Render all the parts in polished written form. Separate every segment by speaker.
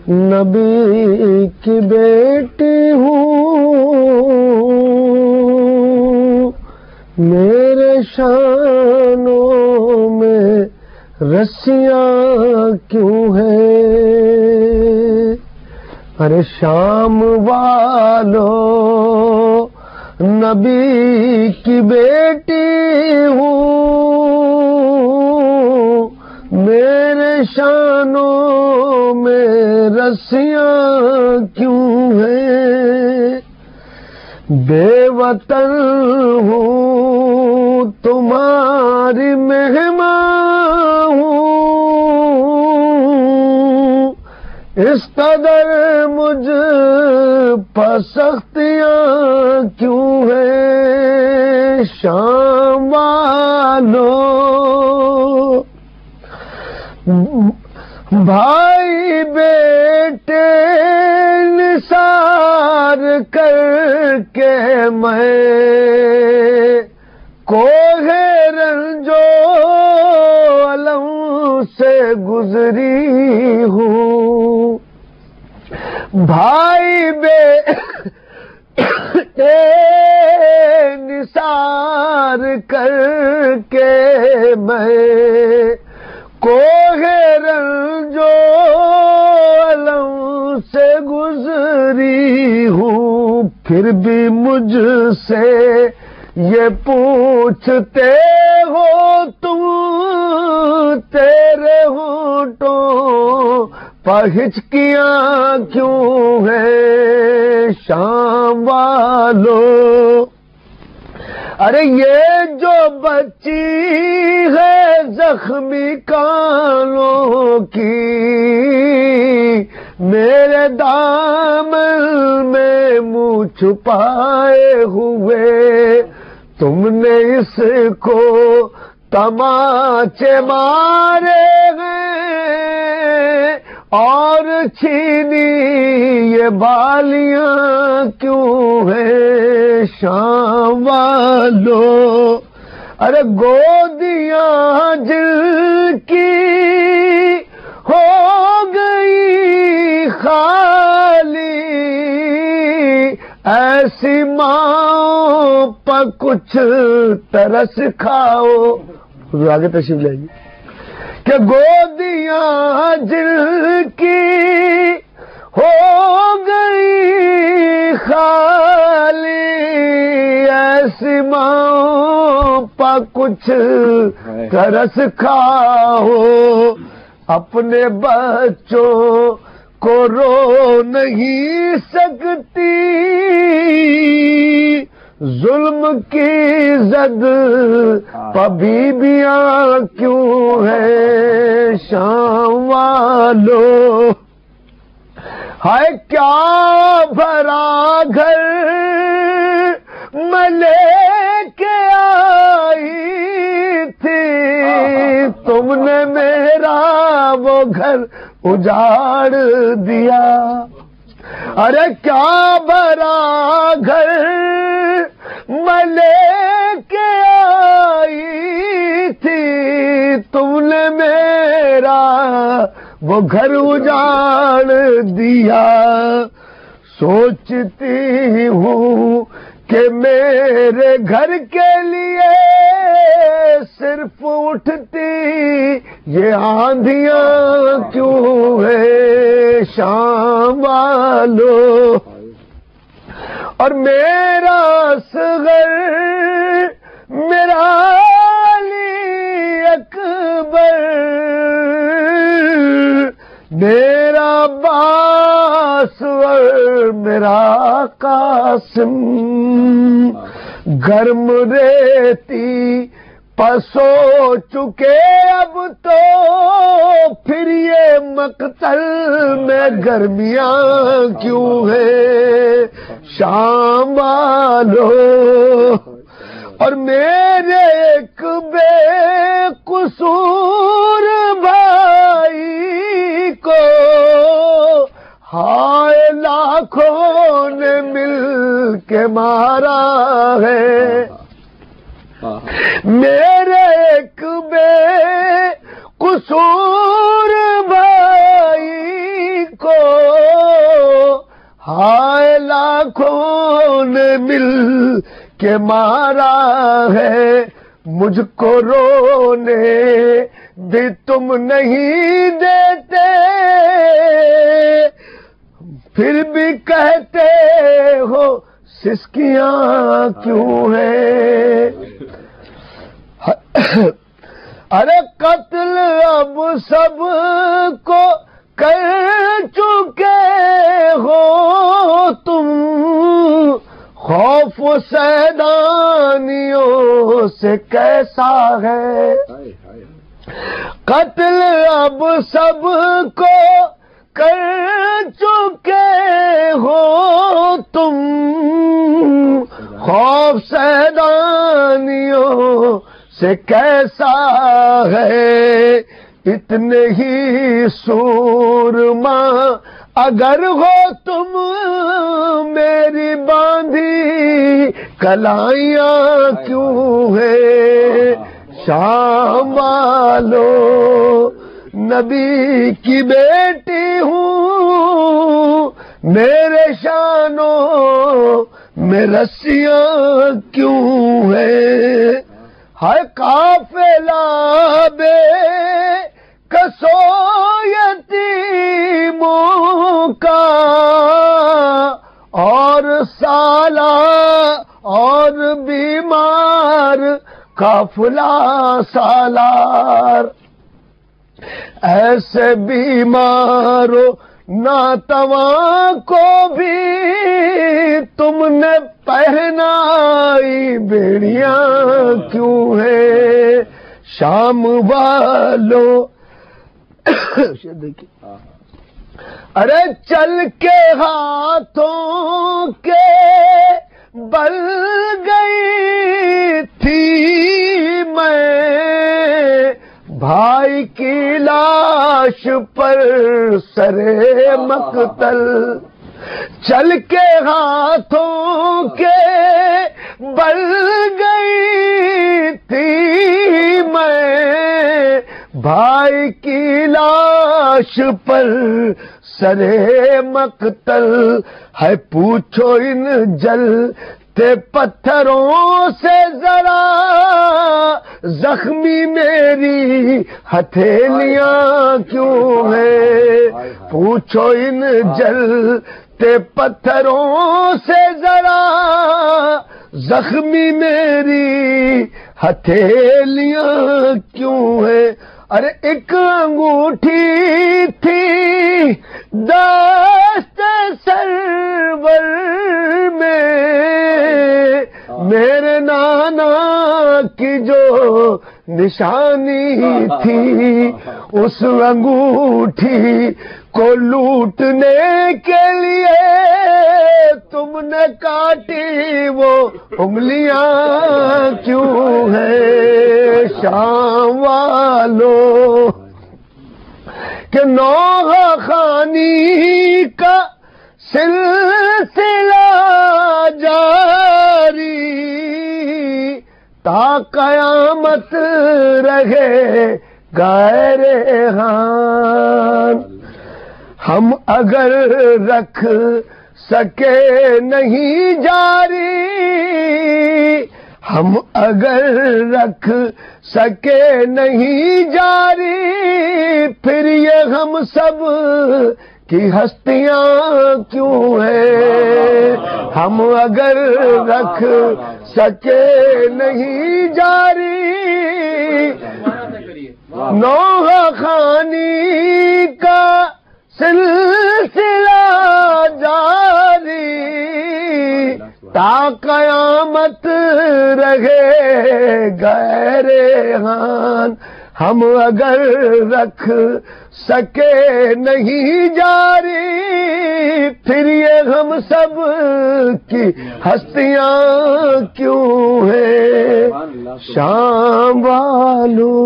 Speaker 1: نبی کی بیٹی ہوں، میرے شانوں میں رسیاں کیوں ہیں؟ ارے شام والو نبی کی بیٹی ہوں، میرے شانوں میں رسیاں کیوں ہیں؟ بے وطن ہوں تمہاری مہمان ہوں، اس قدر مجھ پر سختیاں کیوں ہیں؟ شام والو بھائی بیٹے نثار کر کے میں کوہ رنجو علم سے گزری ہوں، بھائی بیٹے نثار کر کے میں کوہ رنجو علم سے گزری ہوں، پھر بھی مجھ سے یہ پوچھتے ہو تم تیرے ہونٹوں پر ہچکیاں کیوں ہیں؟ شام والو ارے یہ جو بچی ہے زخمی کانوں کی، میرے دامن میں منہ چھپائے ہوئے تم نے اس کو تماچے مارے ہیں اور چھینی یہ بالیاں کیوں ہیں؟ شام والو ارے گودیاں جن کی ہو گئی خالی، ایسی ماں پر کچھ ترس کھاؤ، آگے تشریف لائیے کہ گودیاں جن کی ہو گئی خالی، ایسی ماں پر کچھ ترس کھاؤ، اپنے بچوں کو رو نہیں سکتی، ظلم کی زد پبیبیاں کیوں ہیں؟ شام والو ہائے کیا بھرا گھر میں لے کے آئی تھی، تم نے میرا وہ گھر اجاڑ دیا، ارے کیا بھرا گھر میں لے کے آئی تھی، تم نے میرا وہ گھر اجاڑ دیا، سوچتی ہوں کہ میرے گھر کے لیے صرف اٹھتی یہ آندھیاں کیوں ہے؟ شام والو اور میرا اصغر میرا علی اکبر میرا عباس اور میرا قاسم گرم ریتی پسو چکے، اب تو پھر یہ مقتل میں گرمیاں کیوں ہیں؟ شام والو اور میرے ایک بے قصور بھائی کو ہائے لاکھوں نے مل کے مارا ہے، میرے ایک بے قصور بھائی کو آنکھوں نے مل کے مارا ہے، مجھ کو رونے بھی تم نہیں دیتے، پھر بھی کہتے ہو سسکیاں کیوں ہیں؟ ارے قتل اب سب کو کر چکے ہو تم، خوف سیدانیوں سے کیسا ہے؟ قتل اب سب کو کر چکے ہو تم، خوف سیدانیوں سے کیسا ہے؟ اتنے ہی سورما اگر ہو تم، میری باندھی کلائیاں کیوں ہے؟ شام والو نبی کی بیٹی ہوں، میرے شانوں میں رسیاں کیوں ہیں؟ ہائے قافلہ بے کسو یتیموں کا، اور سالہ اور بیمار قافلہ سالار، ایسے بیمارو ناتواں کو بھی تم نے پہنائی بیڑیاں کیوں ہے؟ شام والو ارے چل کے ہاتھوں کے بل گئی تھی میں، بھائی کی لاش پر سرے مقتل، چل کے ہاتھوں کے بل گئی تھی میں، بھائی کی لاش پر سرے مقتل ہے، پوچھو ان جلتے پتھروں سے ذرا زخمی میری ہتھیلیاں کیوں ہیں؟ پوچھو ان جلتے پتھروں سے ذرا زخمی میری ہتھیلیاں کیوں ہیں؟ ارے ایک انگوٹھی تھی دست سرور میں، میرے نانا کی جو نشانی تھی، اس انگوٹھی کو لوٹنے کے لیے تم نے کاٹی وہ انگلیاں کیوں ہیں؟ شام والو کہ نوح خانی کا سلسلہ جاری تا قیامت رہے غیر ہان، ہم اگر رکھ سکے نہیں جاری، ہم اگر رکھ سکے نہیں جاری، پھر یہ ہم سب کی ہستیاں کیوں ہیں؟ ہم اگر رکھ سکے نہیں جاری، نوح خانی کا سلسلہ جاری تا قیامت رہے غیر ہان، ہم اگر رکھ سکے نہیں جاری، پھر یہ ہم سب کی ہستیاں کیوں ہیں؟ شام والو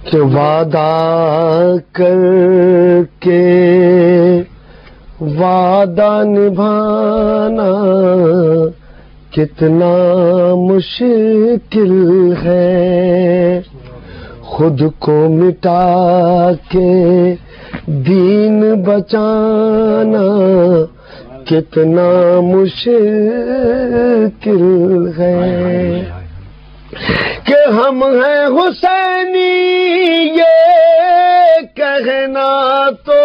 Speaker 1: کہ وعدہ کر کے وعدہ نبھانا کتنا مشکل ہے، خود کو مٹا کے دین بچانا کتنا مشکل ہے، کہ ہم ہیں حسینی یہ کہنا تو